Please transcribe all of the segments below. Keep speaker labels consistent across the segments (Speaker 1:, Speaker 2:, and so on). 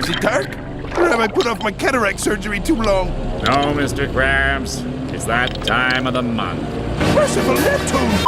Speaker 1: it dark? Or have I put off my cataract surgery too long?
Speaker 2: No, Mr. Krabs. It's that time of the month.
Speaker 1: Merciful Neptune!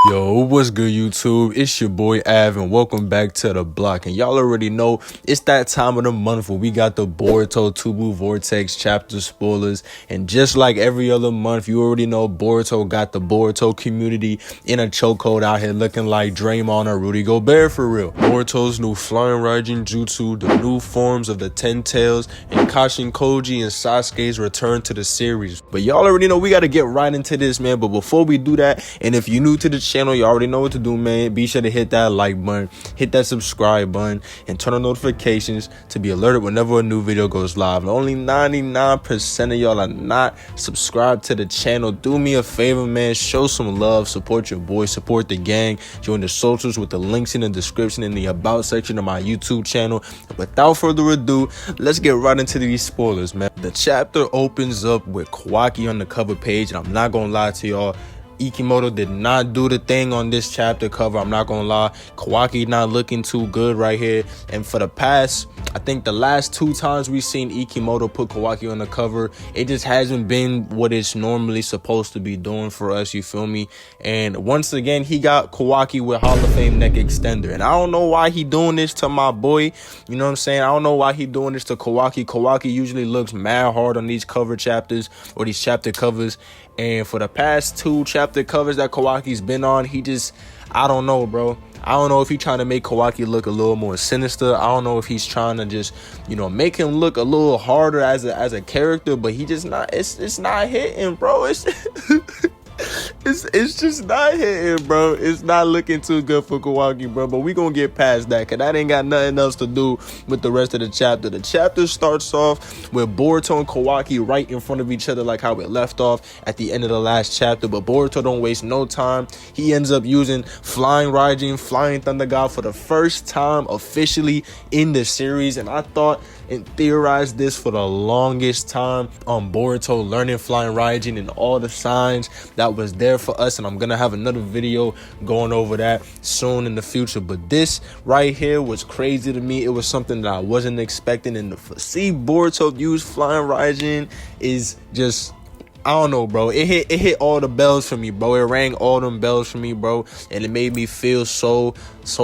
Speaker 3: Yo, what's good, YouTube? It's your boy Av, and welcome back to the block. And y'all already know it's that time of the month where we got the Boruto Tubu Vortex chapter spoilers. And just like every other month, you already know Boruto got the Boruto community in a chokehold out here looking like Draymond or Rudy Gobert for real. Boruto's new flying RAIJIN jutsu, the new forms of the 10 tails, and KashinKoji and Sasuke's return to the series. But y'all already know we got to get right into this, man. But before we do that, and if you're new to the channel, you already know what to do, man. Be sure to hit that like button, hit that subscribe button, and turn on notifications to be alerted whenever a new video goes live. And only 99% of y'all are not subscribed to the channel. Do me a favor, man. Show some love, support your boy, support the gang. Join the socials with the links in the description in the about section of my YouTube channel. Without further ado, let's get right into these spoilers, man. The chapter opens up with Kawaki on the cover page, and I'm not gonna lie to y'all, Ikimoto did not do the thing on this chapter cover. I'm not gonna lie, Kawaki not looking too good right here. And for the past, I think the last 2 times we've seen Ikimoto put Kawaki on the cover, it just hasn't been what it's normally supposed to be doing for us, you feel me? And once again, he got Kawaki with Hall of Fame neck extender, and I don't know why he doing this to my boy, you know what I'm saying? I don't know why he doing this to Kawaki. Kawaki usually looks mad hard on these cover chapters or these chapter covers, and for the past 2 chapter covers that Kawaki's been on, he just, I don't know, bro. I don't know if he's trying to make Kawaki look a little more sinister. I don't know if he's trying to just, you know, make him look a little harder as a character, but he just not, it's not hitting, bro. It's just not hitting, bro. It's not looking too good for Kawaki, bro. But we gonna get past that, cause that ain't got nothing else to do with the rest of the chapter. The chapter starts off with Boruto and Kawaki right in front of each other, like how it left off at the end of the last chapter. But Boruto don't waste no time. He ends up using Flying RAIJIN, Flying Thunder God, for the first time officially in the series. And I thought and theorized this for the longest time on Boruto learning Flying RAIJIN and all the signs that was there for us, and I'm gonna have another video going over that soon in the future. But this right here was crazy to me. It was something that I wasn't expecting, and to see Boruto use Flying RAIJIN is just, I don't know, bro. It hit all the bells for me, bro. It rang all them bells for me, bro, and it made me feel so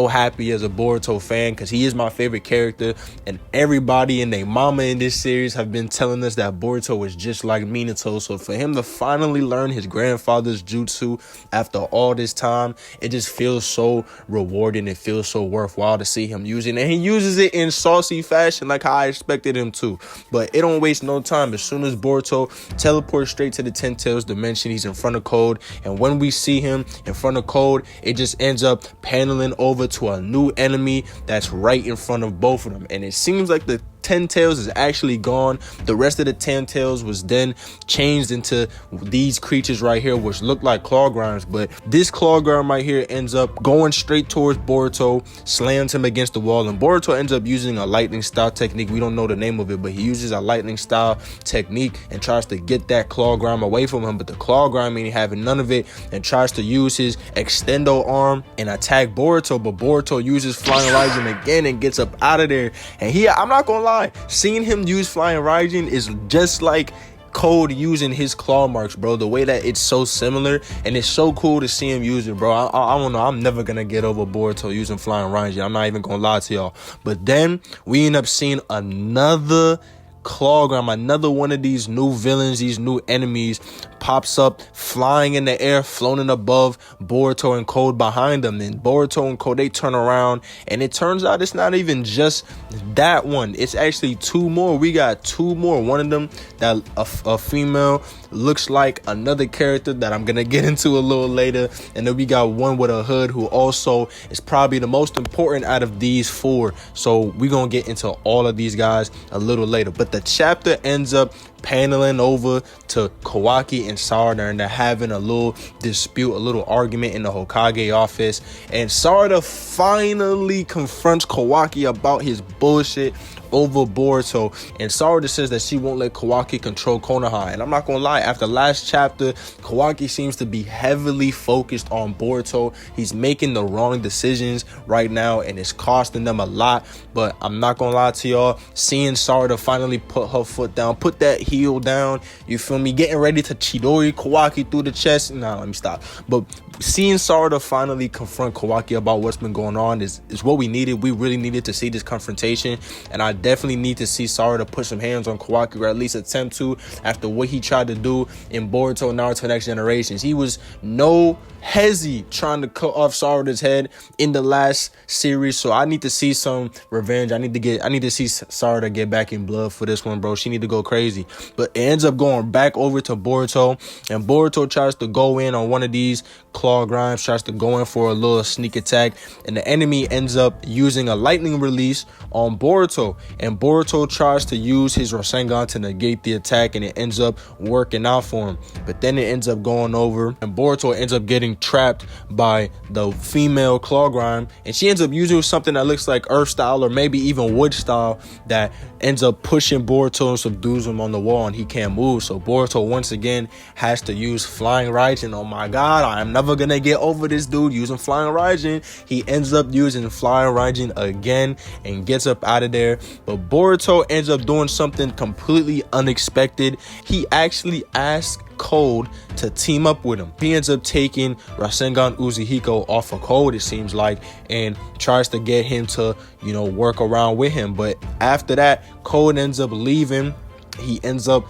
Speaker 3: happy as a Boruto fan, because he is my favorite character, and everybody and their mama in this series have been telling us that Boruto is just like Minato. So for him to finally learn his grandfather's jutsu after all this time, it just feels so rewarding. It feels so worthwhile to see him using it, and he uses it in saucy fashion like how I expected him to. But it don't waste no time. As soon as Boruto teleports straight to the 10 tails dimension, he's in front of Code, and when we see him in front of Code, it just ends up paneling over to a new enemy that's right in front of both of them. And it seems like the 10 tails is actually gone. The rest of the 10 tails was then changed into these creatures right here, which look like claw grinds. But this claw grind right here ends up going straight towards Boruto, slams him against the wall, and Boruto ends up using a lightning style technique. We don't know the name of it, but he uses a lightning style technique and tries to get that claw grind away from him. But the claw grind ain't having none of it, and tries to use his extendo arm and attack Boruto. But Boruto uses Flying RAIJIN again and gets up out of there. And here, I'm not gonna lie, seeing him use Flying RAIJIN is just like Code using his claw marks, bro. The way that it's so similar, and it's so cool to see him use it, bro. I don't know, I'm never gonna get over Boruto using Flying RAIJIN. I'm not even gonna lie to y'all. But then we end up seeing another clawgram, another one of these new villains, these new enemies pops up, flying in the air, floating above Boruto and Code behind them. And Boruto and Code, they turn around, and it turns out it's not even just that one. It's actually 2 more. We got 2 more. One of them, that a female, looks like another character that I'm gonna get into a little later. And then we got one with a hood who also is probably the most important out of these 4. So we're gonna get into all of these guys a little later. But the chapter ends up paneling over to Kawaki and Sarada, and they're having a little dispute, a little argument in the Hokage office. And Sarada finally confronts Kawaki about his bullshit over Boruto, and Sarada says that she won't let Kawaki control Konoha. And I'm not gonna lie, after last chapter, Kawaki seems to be heavily focused on Boruto. He's making the wrong decisions right now, and it's costing them a lot. But I'm not gonna lie to y'all, seeing Sarada finally put her foot down, put that heel down, you feel me, getting ready to Chidori Kawaki through the chest. Nah, let me stop. But seeing Sarada finally confront Kawaki about what's been going on is what we needed. We really needed to see this confrontation, and I definitely need to see Sarada put some hands on Kawaki, or at least attempt to, after what he tried to do in Boruto Naruto Next Generations. He was no hezzy trying to cut off Sarada's head in the last series, so I need to see some revenge. I need to see Sarada get back in blood for this one, bro. She need to go crazy. But it ends up going back over to Boruto, and Boruto tries to go in on one of these claw grinds, tries to go in for a little sneak attack, and the enemy ends up using a lightning release on Boruto, and Boruto tries to use his Rasengan to negate the attack, and it ends up working out for him. But then it ends up going over, and Boruto ends up getting trapped by the female claw grind, and she ends up using something that looks like earth style or maybe even wood style that ends up pushing Boruto and subdues him on the wall, and he can't move. So Boruto once again has to use flying RAIJIN. Oh my god, I am never gonna get over this dude using flying RAIJIN. He ends up using flying RAIJIN again and gets up out of there. But Boruto ends up doing something completely unexpected. He actually asks Code to team up with him. He ends up taking Rasengan Uzihiko off of Code, it seems like, and tries to get him to, work around with him. But after that, Code ends up leaving. He ends up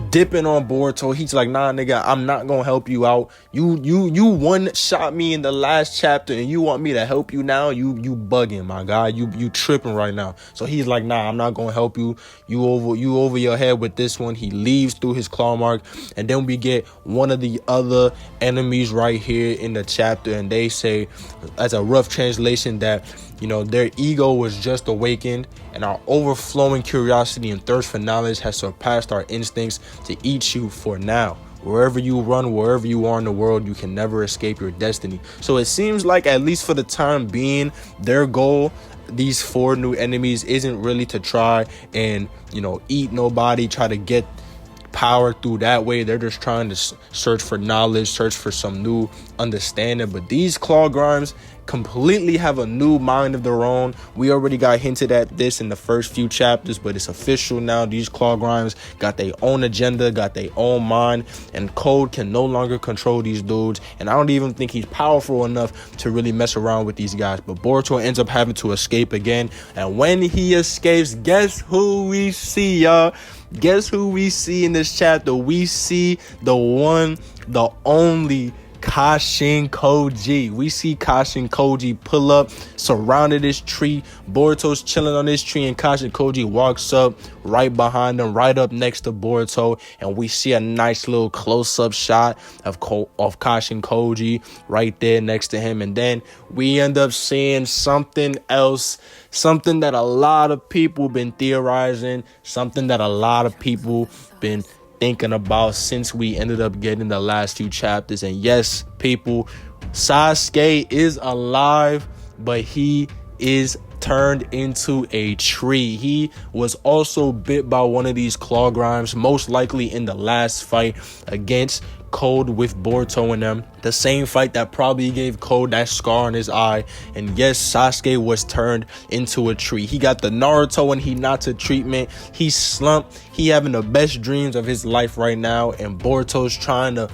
Speaker 3: dipping on Boruto. He's like, nah, nigga, I'm not gonna help you out. You one shot me in the last chapter, and you want me to help you now? You bugging, my guy. You tripping right now. So he's like, nah, I'm not gonna help you. You over your head with this one. He leaves through his claw mark, and then we get one of the other enemies right here in the chapter, and they say, as a rough translation, that their ego was just awakened, and our overflowing curiosity and thirst for knowledge has surpassed our instincts to eat you for now. Wherever you run, wherever you are in the world, you can never escape your destiny. So it seems like, at least for the time being, their goal, these 4 new enemies, isn't really to try and, eat nobody, try to get power through that way. They're just trying to search for knowledge, search for some new understanding. But these claw grimes completely have a new mind of their own. We already got hinted at this in the first few chapters, but it's official now. These claw grimes got their own agenda, got their own mind, and Code can no longer control these dudes, and I don't even think he's powerful enough to really mess around with these guys. But Boruto ends up having to escape again, and when he escapes, guess who we see, y'all? Guess who we see in this chapter? We see the one, the only KashinKoji. We see KashinKoji pull up, surrounded this tree. Boruto's chilling on this tree, and KashinKoji walks up right behind him, right up next to Boruto, and we see a nice little close-up shot of KashinKoji right there next to him. And then we end up seeing something else, something that a lot of people been theorizing, something that a lot of people been thinking about since we ended up getting the last few chapters. And yes, people, Sasuke is alive, but he is turned into a tree. He was also bit by one of these claw grimes, most likely in the last fight against Code with Boruto and them. The same fight that probably gave Code that scar on his eye. And yes, Sasuke was turned into a tree. He got the Naruto and Hinata treatment. He's slumped. He having the best dreams of his life right now. And Boruto's trying to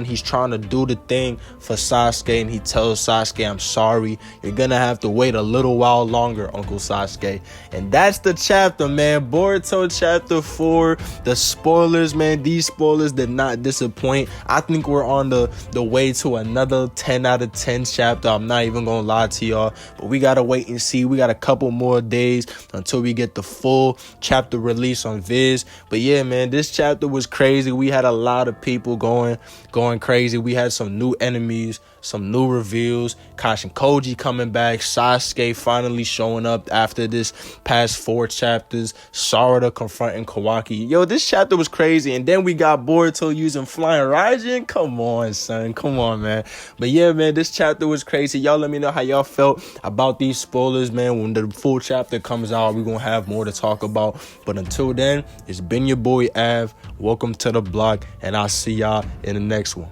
Speaker 3: he's trying to do the thing for Sasuke, and he tells Sasuke, I'm sorry, you're gonna have to wait a little while longer, Uncle Sasuke. And that's the chapter, man. Boruto chapter 4. The spoilers, man, these spoilers did not disappoint. I think we're on the way to another 10 out of 10 chapter. I'm not even gonna lie to y'all, but we gotta wait and see. We got a couple more days until we get the full chapter release on Viz. But yeah, man, this chapter was crazy. We had a lot of people going crazy. We had some new enemies, some new reveals. KashinKoji coming back. Sasuke finally showing up after this past 4 chapters. Sarada confronting Kawaki. Yo, this chapter was crazy. And then we got Boruto using flying RAIJIN. Come on, son. Come on, man. But yeah, man, this chapter was crazy. Y'all let me know how y'all felt about these spoilers, man. When the full chapter comes out, we're going to have more to talk about. But until then, it's been your boy Av. Welcome to the block, and I'll see y'all in the next one.